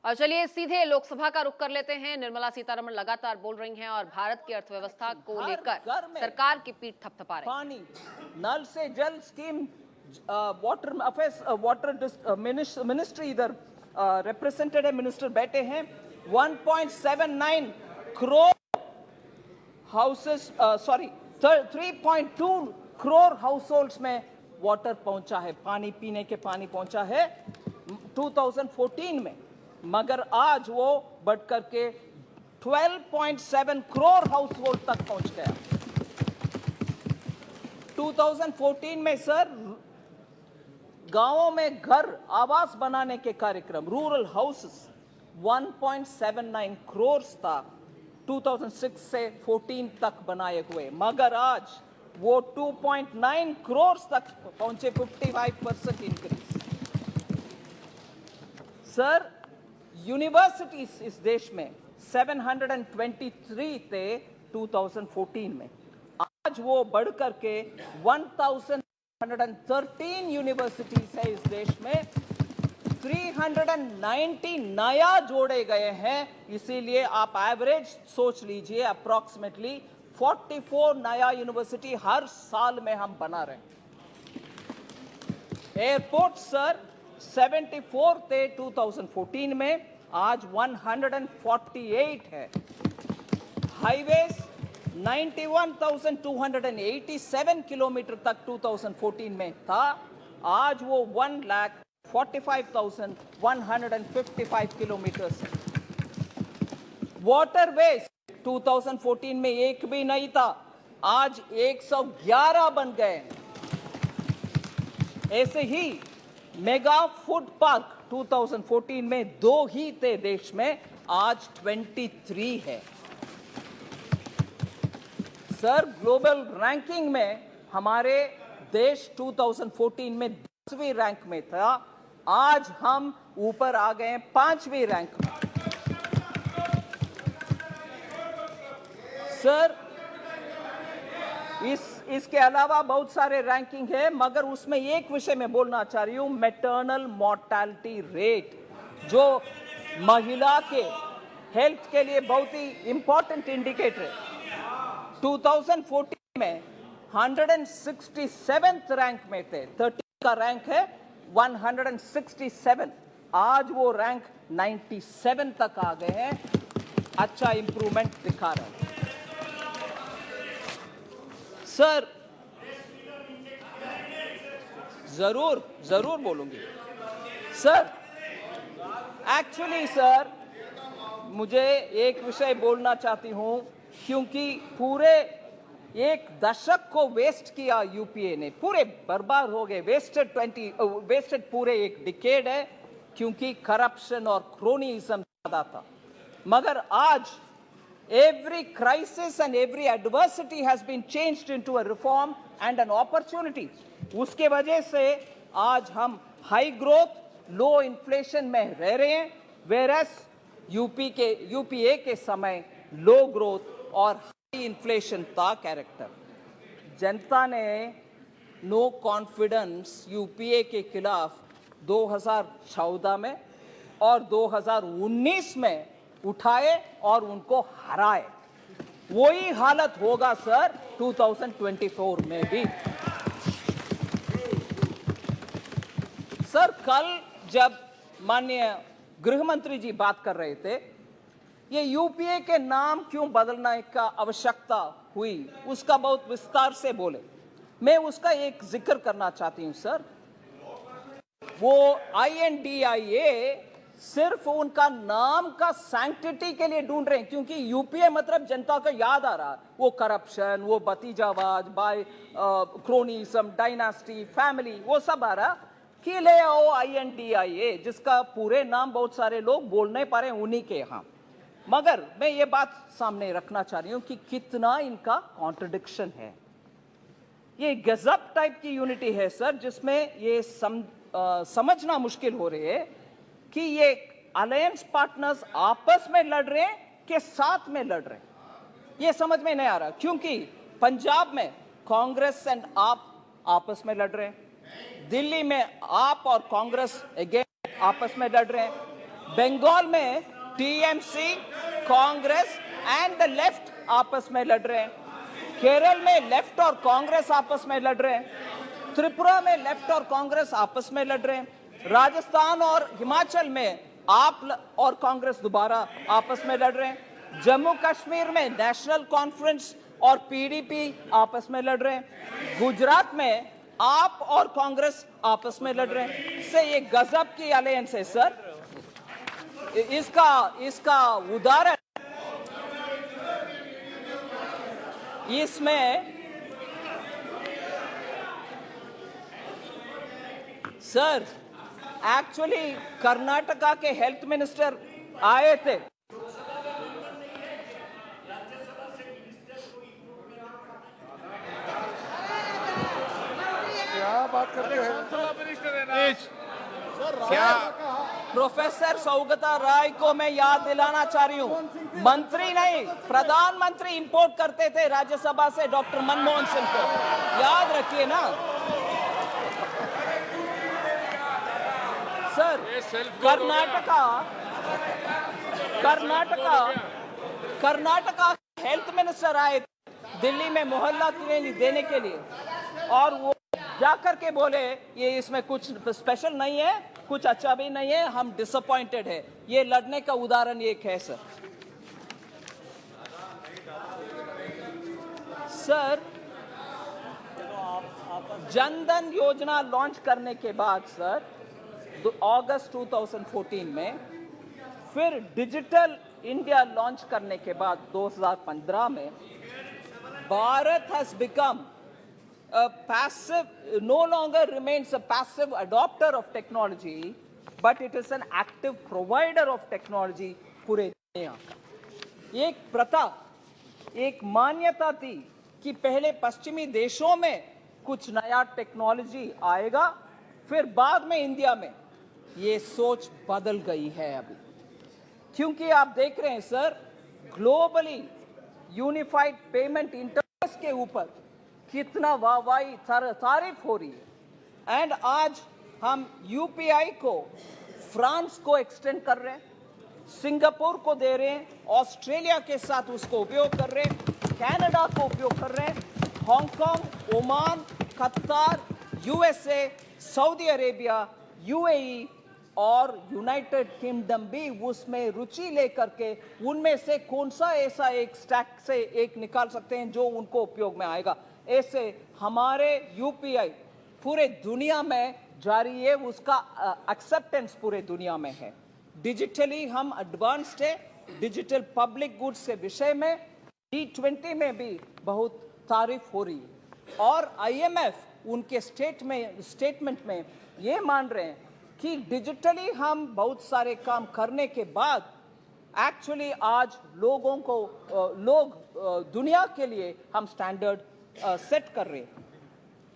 और चलिए सीधे लोकसभा का रुख कर लेते हैं। निर्मला सीतारमण लगातार बोल रही हैं और भारत की अर्थव्यवस्था को लेकर सरकार की पीठ थपथपा रही हैं। पानी, नल से जल scheme, water affairs, water ministry इधर रिप्रेजेंटेड है, मिनिस्टर बैठे हैं। 1.79 crore houses, 3.2 crore house holds में वाटर पहुंचा है, पानी पीने के पानी पहुंचा है 2014 में, मगर आज वो बढ़कर के 12.7 करोड़ हाउस होल्ड तक पहुंच गया। 2014 में सर गांवों में घर आवास बनाने के कार्यक्रम, रूरल हाउसेस 1.79 करोड़ था 2006 से 14 तक बनाए हुए, मगर आज वो 2.9 करोड़ तक पहुंचे, 55% इंक्रीज। सर यूनिवर्सिटीज इस देश में 723 थे 2014 में, आज वो बढ़कर के 1113 यूनिवर्सिटीज है इस देश में। 390 नया जोड़े गए हैं, इसीलिए आप एवरेज सोच लीजिए अप्रोक्सीमेटली 44 नया यूनिवर्सिटी हर साल में हम बना रहे हैं। एयरपोर्ट सर 74 थे 2014 में, आज 148 है। हाईवेज 91,287 किलोमीटर तक 2014 में था, आज वो 1,45,155 किलोमीटर है। वाटरवेज 2014 में एक भी नहीं था, आज 111 बन गए। ऐसे ही मेगा फूड पार्क 2014 में 2 ही थे देश में, आज 23 है। सर ग्लोबल रैंकिंग में हमारे देश 2014 में 10वीं रैंक में था, आज हम ऊपर आ गए 5वीं रैंक में। सर इसके अलावा बहुत सारे रैंकिंग है, मगर उसमें एक विषय में बोलना चाह रही हूं, मैटरनल मोर्टेलिटी रेट, जो महिला के हेल्थ के लिए बहुत ही इंपॉर्टेंट इंडिकेटर है। 2014 में 167th रैंक में थे, 30 का रैंक है 167, आज वो रैंक 97 तक आ गए हैं, अच्छा इंप्रूवमेंट दिखा रहे हैं। सर जरूर बोलूंगी सर। एक्चुअली सर मुझे एक विषय बोलना चाहती हूं, क्योंकि पूरे एक दशक को वेस्ट किया यूपीए ने, पूरे बर्बाद हो गए, वेस्टेड पूरे एक डिकेड है, क्योंकि करप्शन और क्रोनीइज्म ज्यादा था। मगर आज every crisis and every adversity has been changed into a reform and an opportunity. उसके वजह से आज हम हाई ग्रोथ लो इन्फ्लेशन में रह रहे हैं, whereas यूपीए के समय लो ग्रोथ और हाई इन्फ्लेशन था कैरेक्टर। जनता ने नो कॉन्फिडेंस यूपीए के खिलाफ 2014 में और 2019 में उठाए और उनको हराए। वही हालत होगा सर 2024 में भी। सर कल जब माननीय गृह मंत्री जी बात कर रहे थे, ये यूपीए के नाम क्यों बदलने का आवश्यकता हुई, उसका बहुत विस्तार से बोले। मैं उसका एक जिक्र करना चाहती हूं सर। वो INDIA सिर्फ उनका नाम का सैंक्टिटी के लिए ढूंढ रहे हैं, क्योंकि यूपीए मतलब जनता को याद आ रहा, वो करप्शन, वो भतीजावाद, बाय क्रोनीइज्म, डायनास्टी, फैमिली, वो सब आ रहा कि ले आओ INDIA, जिसका पूरे नाम बहुत सारे लोग बोल नहीं पा रहे उन्हीं के यहाँ। मगर मैं ये बात सामने रखना चाह रही हूं कि कितना इनका कॉन्ट्रडिक्शन है। ये गजब टाइप की यूनिटी है सर, जिसमें ये समझना मुश्किल हो रही है कि ये अलायंस पार्टनर्स आपस में लड़ रहे हैं कि साथ में लड़ रहे हैं, ये समझ में नहीं आ रहा। क्योंकि पंजाब में कांग्रेस एंड आप आपस में लड़ रहे हैं, दिल्ली में आप और कांग्रेस अगेन आपस में लड़ रहे हैं, बंगाल में TMC, Congress and the left आपस में लड़ रहे हैं। केरल में लेफ्ट और कांग्रेस आपस में लड़ रहे हैं। त्रिपुरा में लेफ्ट और कांग्रेस आपस में लड़ रहे हैं। राजस्थान और हिमाचल में आप और कांग्रेस दोबारा आपस में लड़ रहे हैं। जम्मू कश्मीर में नेशनल कॉन्फ्रेंस और पीडीपी आपस में लड़ रहे हैं। गुजरात में आप और कांग्रेस आपस में लड़ रहे हैं। इससे ये गजब की अलायंस है सर। इसका उदाहरण इसमें सर एक्चुअली कर्नाटका के हेल्थ मिनिस्टर आए थे। क्या बात करते हैं? क्या प्रोफेसर सौगता राय को मैं याद दिलाना चाह रही हूँ, मंत्री नहीं प्रधानमंत्री इंपोर्ट करते थे राज्यसभा से डॉक्टर मनमोहन सिंह को, याद रखिए ना सर। कर्नाटका हेल्थ मिनिस्टर आए दिल्ली में मोहल्ला क्लिनिक देने के लिए, और वो जाकर के बोले ये इसमें कुछ स्पेशल नहीं है, कुछ अच्छा भी नहीं है, हम डिसअपॉइंटेड है। ये लड़ने का उदाहरण एक है सर। सर जनधन योजना लॉन्च करने के बाद सर अगस्त 2014 में, फिर डिजिटल इंडिया लॉन्च करने के बाद 2015 में, Bharat has become a passive, no longer remains a passive adopter of technology, but it is an active provider of technology पूरे दुनिया का। एक प्रथा, एक मान्यता थी कि पहले पश्चिमी देशों में कुछ नया टेक्नोलॉजी आएगा, फिर बाद में इंडिया में। ये सोच बदल गई है अभी, क्योंकि आप देख रहे हैं sir globally unified payment interface के ऊपर कितना वाहवाही तारीफ हो रही है। एंड आज हम यूपीआई को फ्रांस को एक्सटेंड कर रहे हैं, सिंगापुर को दे रहे हैं, ऑस्ट्रेलिया के साथ उसको उपयोग कर रहे हैं, कनाडा को उपयोग कर रहे हैं, हांगकांग, ओमान, कतार, यूएसए, सऊदी अरेबिया, यूएई और यूनाइटेड किंगडम भी उसमें रुचि लेकर के उनमें से कौन सा ऐसा एक स्टैक से एक निकाल सकते हैं जो उनको उपयोग में आएगा। ऐसे हमारे यूपीआई पूरे दुनिया में जारी है, उसका एक्सेप्टेंस पूरे दुनिया में है। डिजिटली हम एडवांस्ड है। डिजिटल पब्लिक गुड्स के विषय में G20 में भी बहुत तारीफ हो रही है, और IMF उनके स्टेटमेंट में ये मान रहे हैं कि डिजिटली हम बहुत सारे काम करने के बाद एक्चुअली आज लोगों को दुनिया के लिए हम स्टैंडर्ड सेट कर रहे हैं।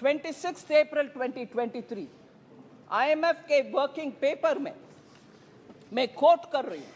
26 अप्रैल 2023 IMF के वर्किंग पेपर में मैं कोट कर रही हूँ,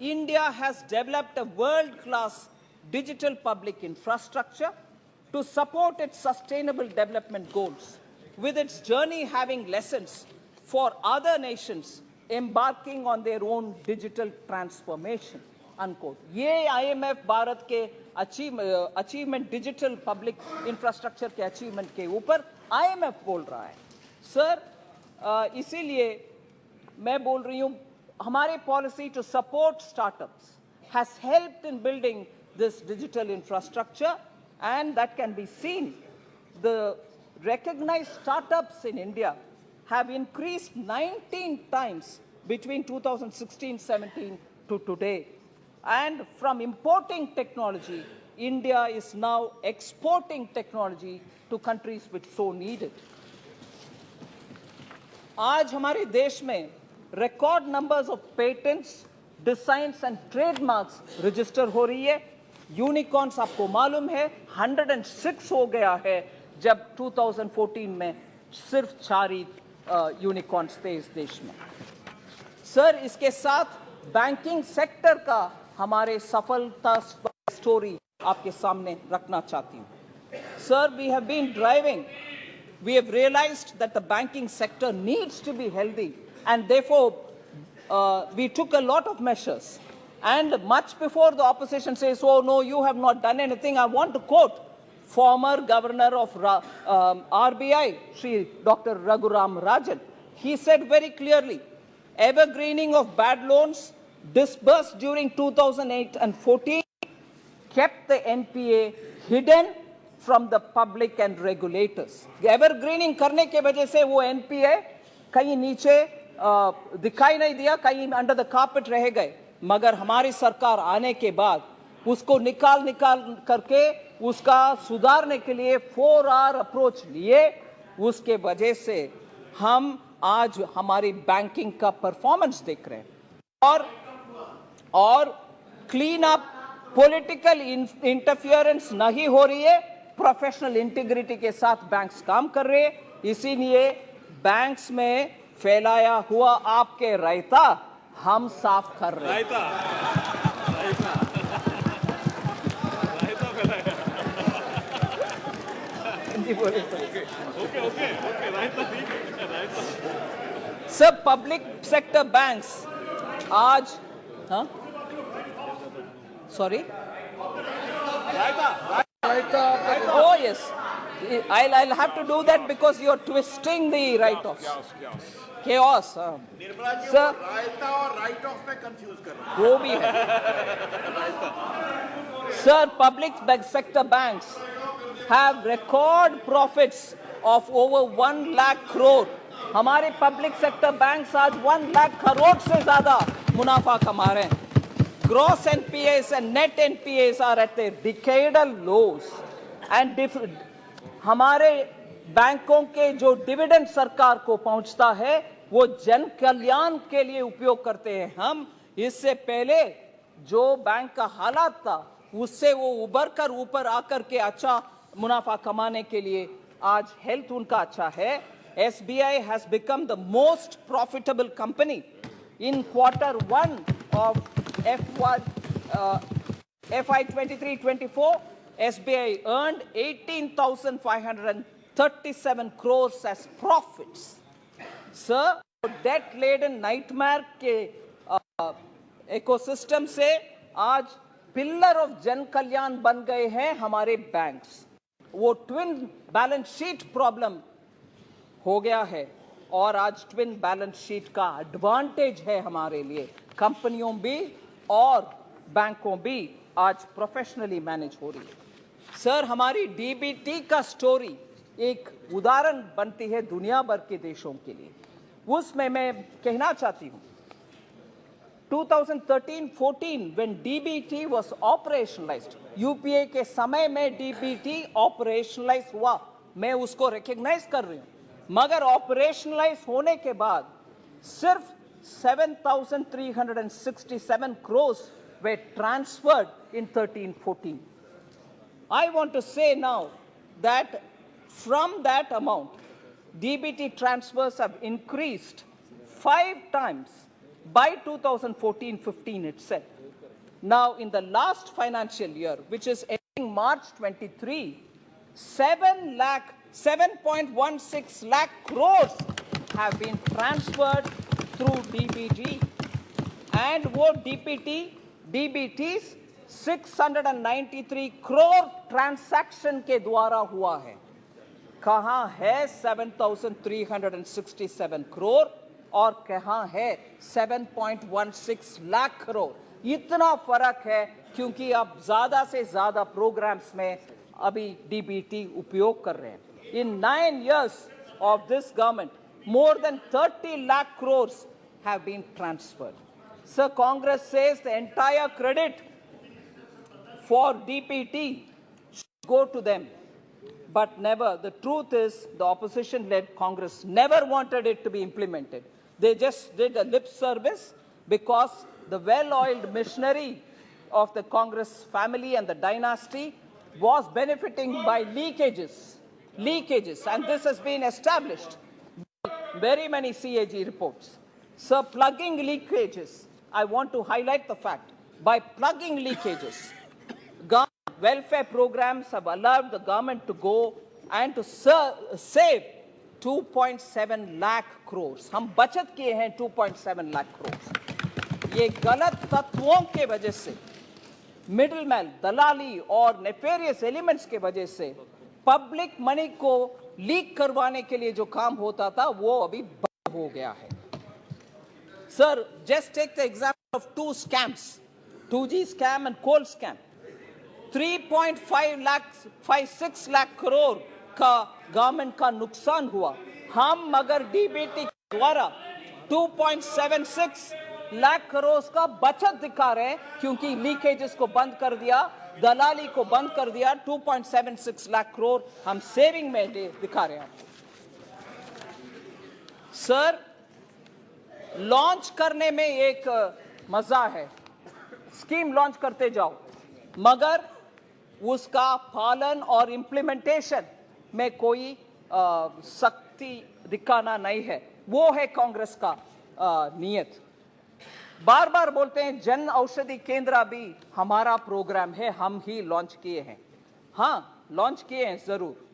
India has developed a world class digital public infrastructure to support its sustainable development goals, with its journey having lessons for other nations embarking on their own digital transformation, unquote. ये IMF Bharat के achievement digital public infrastructure के achievement के ऊपर IMF बोल रहा है sir. इसीलिए मैं बोल रही हूँ हमारी policy to support startups has helped in building this digital infrastructure, and that can be seen. The recognized startups in India have increased 19 times between 2016-17 to today. And from importing technology, India is now exporting technology to countries which so need it. आज हमारे देश में record numbers of patents, designs and trademarks register हो रही है। Unicorns आपको मालूम है 106 हो गया है, जब 2014 में सिर्फ 4 यूनिकॉर्न्स थे इस देश में। सर इसके साथ बैंकिंग सेक्टर का हमारे सफलता स्टोरी आपके सामने रखना चाहती हूँ। Sir we have realized that the banking sector needs to be healthy, and therefore we took a lot of measures. And much before the opposition says, oh no, you have not done anything, I want to quote former governor of RBI, Shri Dr. Raghuram Rajan. He said very clearly, evergreening of bad loans disbursed during 2008 and 14 kept the NPA hidden from the public and regulators. Evergreening करने के वजह से वो NPA कहीं नीचे दिखाई नहीं दिया, कहीं अंडर द कार्पेट रह गए, मगर हमारी सरकार आने के बाद उसको निकाल करके उसका सुधारने के लिए 4R अप्रोच लिए, उसके वजह से हम आज हमारी बैंकिंग का परफॉर्मेंस देख रहे हैं और क्लीन अप पॉलिटिकल इंटरफियरेंस नहीं हो रही है, प्रोफेशनल इंटीग्रिटी के साथ बैंक्स काम कर रहे हैं, इसीलिए बैंक्स में फैलाया हुआ आपके रायता हम साफ कर रहे हैं। सब पब्लिक सेक्टर बैंक्स आज sorry oh yes, I'll have to do that because you're twisting the write-offs. chaos sir, रायता और राइट ऑफ में कंफ्यूज कर रहे हैं। वो भी है sir. Public sector banks have record profits of over 1 lakh crore. हमारे पब्लिक सेक्टर बैंक्स आज 1 लाख करोड़ से ज्यादा मुनाफा कमा रहे हैं। Gross NPAs and net NPAs are at a decadal lows and हमारे बैंकों के जो डिविडेंड सरकार को पहुंचता है वो जन कल्याण के लिए उपयोग करते हैं हम। इससे पहले जो बैंक का हालात था उससे वो उबर कर ऊपर आकर के अच्छा मुनाफा कमाने के लिए आज हेल्थ उनका अच्छा है। SBI has become the most profitable company in Q1 of FY 23-24. SBI earned 18,537 crores as profits. Sir, debt-laden nightmare के इकोसिस्टम से आज पिलर ऑफ जन कल्याण बन गए हैं हमारे बैंक्स। वो ट्विन बैलेंस शीट प्रॉब्लम हो गया है और आज ट्विन बैलेंस शीट का एडवांटेज है हमारे लिए। कंपनियों भी और बैंकों भी आज प्रोफेशनली मैनेज हो रही है। सर, हमारी डीबीटी का स्टोरी एक उदाहरण बनती है दुनिया भर के देशों के लिए। उसमें मैं कहना चाहती हूं 2013-14 when DBT was operationalized, UPA के समय में डीबीटी ऑपरेशनलाइज हुआ, मैं उसको रिकॉग्नाइज कर रही हूं, मगर ऑपरेशनलाइज होने के बाद सिर्फ 7,367 crores were transferred in 13-14. I want to say now that from that amount, DBT transfers have increased 5 times by 2014-15 itself. Now, in the last financial year, which is ending March 23, 7.16 lakh crores have been transferred through DBT, and what DBT's 693 crore transaction के द्वारा हुआ है। कहाँ है 7,367 crore और कहाँ है 7.16 लाख करोड़? इतना फर्क है क्योंकि अब ज्यादा से ज्यादा प्रोग्राम्स में अभी डीबीटी उपयोग कर रहे हैं। In 9 years of this government, more than 30 lakh crores have been transferred. Sir, Congress says the entire credit for DBT should go to them. But never. The truth is, the opposition-led Congress never wanted it to be implemented. They just did a lip service because the well-oiled machinery of the Congress family and the dynasty was benefiting by leakages, and this has been established by very many CAG reports. So, plugging leakages, I want to highlight the fact, by plugging leakages, welfare programs have allowed the government to go and to save 2.7 lakh crores. हम बचत किए हैं 2.7 lakh crores. ये गलत तत्वों के वजह से, मिडिलमैन, दलाली और नेफेरियस एलिमेंट्स के वजह से पब्लिक मनी को लीक करवाने के लिए जो काम होता था वो अभी बंद हो गया है। Sir, just take the example of 2 scams, 2G scam and coal scam. 3.56 lakh crore का गवर्नमेंट का नुकसान हुआ। हम मगर डीबीटी द्वारा 2.76 लाख करोड़ का बचत दिखा रहे हैं, क्योंकि लीकेजेस को बंद कर दिया, दलाली को बंद कर दिया। 2.76 लाख करोड़ हम सेविंग में दिखा रहे हैं। सर, लॉन्च करने में एक मजा है, स्कीम लॉन्च करते जाओ, मगर उसका पालन और इंप्लीमेंटेशन में कोई सख्ती दिखाना नहीं है। वो है कांग्रेस का नियत। बार बार बोलते हैं जन औषधि केंद्र भी हमारा प्रोग्राम है, हम ही लॉन्च किए हैं। हाँ, लॉन्च किए हैं जरूर,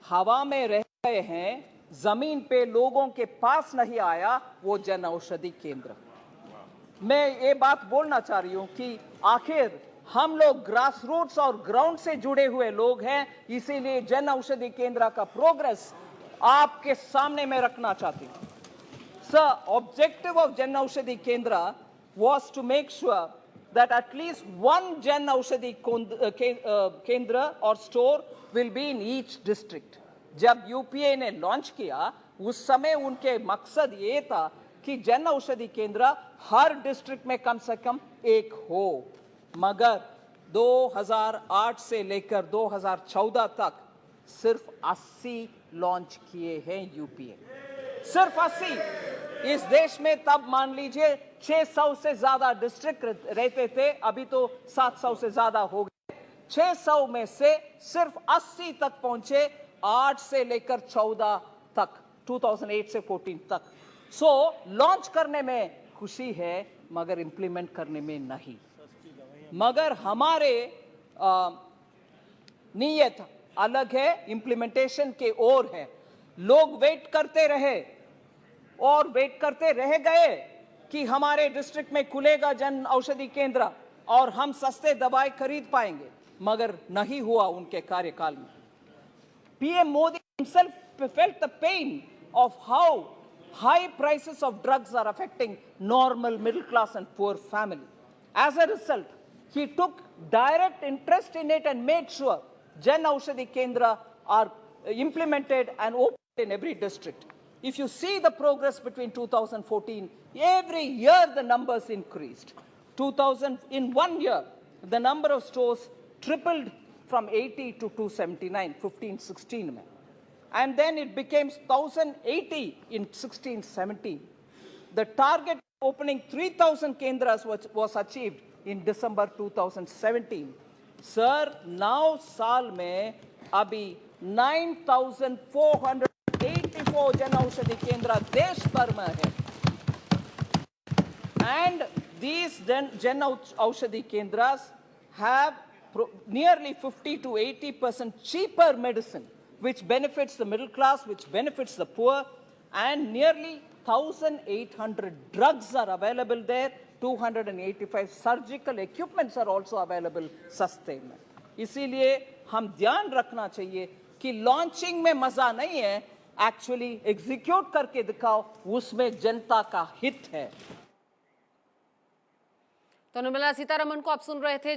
हवा में रह गए हैं, जमीन पे लोगों के पास नहीं आया वो जन औषधि केंद्र। मैं ये बात बोलना चाह रही हूं कि आखिर हम लोग ग्रास रूट्स और ग्राउंड से जुड़े हुए लोग हैं, इसीलिए जन औषधि केंद्र का प्रोग्रेस आपके सामने में रखना चाहती हूं। Sir, objective of Jan Aushadhi Kendra was to make sure that at least one Jan Aushadhi Kendra or store will be in each district. जब यूपीए ने लॉन्च किया उस समय उनके मकसद ये था कि जन औषधि केंद्र हर डिस्ट्रिक्ट में कम से कम एक हो, मगर 2008 से लेकर 2014 तक सिर्फ 80 लॉन्च किए हैं यूपीए, सिर्फ 80। इस देश में तब मान लीजिए 600 से ज्यादा डिस्ट्रिक्ट रहते थे, अभी तो 700 से ज्यादा हो गए। 600 में से सिर्फ 80 तक पहुंचे, 8 से लेकर 14 तक, 2008 से 14 तक। सो लॉन्च करने में खुशी है मगर इंप्लीमेंट करने में नहीं। मगर हमारे नीयत अलग है, इंप्लीमेंटेशन के ओर है। लोग वेट करते रहे और वेट करते रह गए कि हमारे डिस्ट्रिक्ट में खुलेगा जन औषधि केंद्र और हम सस्ते दवाई खरीद पाएंगे, मगर नहीं हुआ उनके कार्यकाल में। PM Modi himself felt the pain of how high prices of drugs are affecting normal middle class and poor family. As a result, he took direct interest in it and made sure Jan Aushadhi Kendra are implemented and opened in every district. If you see the progress between 2014, every year the numbers increased. In 1 year, the number of stores tripled from 80 to 279, 15-16 mein. And then it became 1,080 in 16-17. The target opening 3,000 kendras was achieved in December 2017. Sir, now साल में अभी 9,484 जन औषधि केंद्र देश भर में है. And these Jan Aushadhi Kendras have nearly 50 to 80% cheaper medicine, which benefits the middle class, which benefits the poor, and nearly 1,800 drugs are available there. 285 surgical equipments are also available सस्ते में. इसीलिए हम ध्यान रखना चाहिए कि लॉन्चिंग में मजा नहीं है, एक्चुअली एग्जीक्यूट करके दिखाओ, उसमें जनता का हित है. तो निर्मला सीतारमण को आप सुन रहे थे.